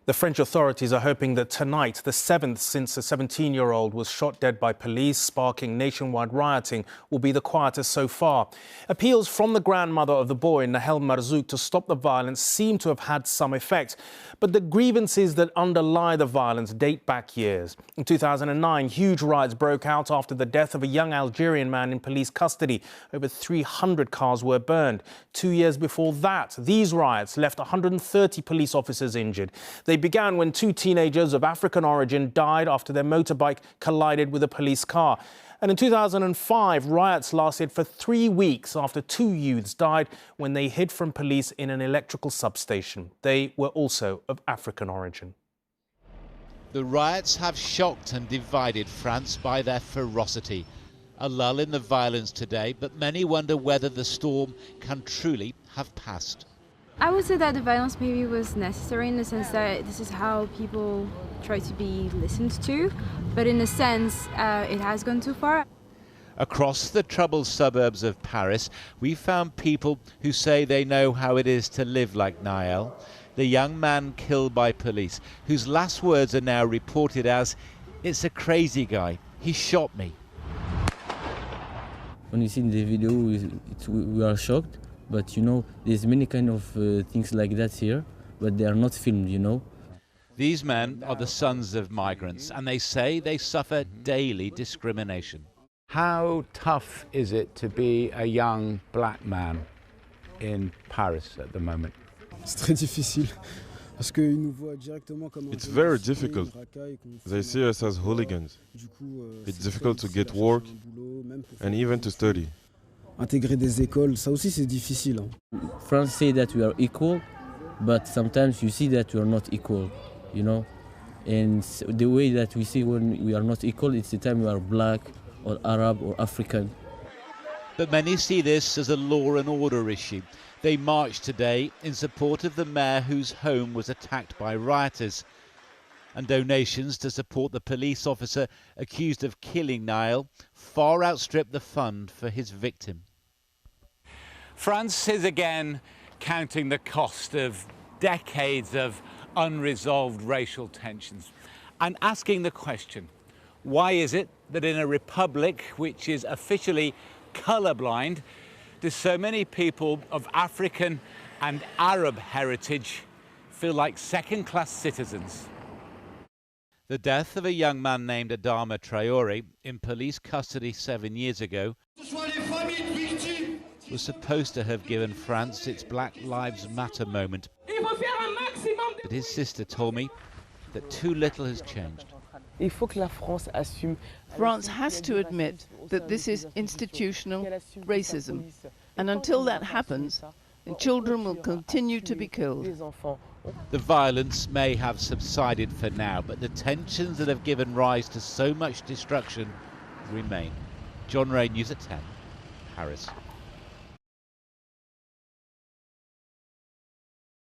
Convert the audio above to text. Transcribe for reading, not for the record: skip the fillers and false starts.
The French authorities are hoping that tonight, the 7th since a 17-year-old was shot dead by police, sparking nationwide rioting, will be the quietest so far. Appeals from the grandmother of the boy, Nahel Marzouk, to stop the violence seem to have had some effect. But the grievances that underlie the violence date back years. In 2009, huge riots broke out after the death of a young Algerian man in police custody. Over 300 cars were burned. 2 years before that, these riots left 130 police officers injured. They began when two teenagers of African origin died after their motorbike collided with a police car. And in 2005, riots lasted for 3 weeks after two youths died when they hid from police in an electrical substation. They were also of African origin. The riots have shocked and divided France by their ferocity. A lull in the violence today, but many wonder whether the storm can truly have passed. I would say that the violence maybe was necessary in the sense that this is how people try to be listened to, but in a sense it has gone too far. Across the troubled suburbs of Paris, we found people who say they know how it is to live like Nael, the young man killed by police, whose last words are now reported as, "It's a crazy guy, he shot me." When you see the video, we are shocked. But, you know, there's many kind of things like that here, but they are not filmed, you know. These men are the sons of migrants, and they say they suffer daily discrimination. How tough is it to be a young black man in Paris at the moment? It's very difficult. They see us as hooligans. It's difficult to get work and even to study. Intégrer des écoles, ça aussi c'est difficile. France say that we are equal, but sometimes you see that we are not equal, you know. And the way that we see when we are not equal, it's the time we are black or Arab or African. But many see this as a law and order issue. They marched today in support of the mayor whose home was attacked by rioters. And donations to support the police officer accused of killing Nael far outstrip the fund for his victim. France is again counting the cost of decades of unresolved racial tensions and asking the question, why is it that in a republic which is officially colourblind, do so many people of African and Arab heritage feel like second-class citizens? The death of a young man named Adama Traore in police custody 7 years ago was supposed to have given France its Black Lives Matter moment. But his sister told me that too little has changed. France has to admit that this is institutional racism. And until that happens, children will continue to be killed. The violence may have subsided for now, but the tensions that have given rise to so much destruction remain. John Ray, News at 10, Paris.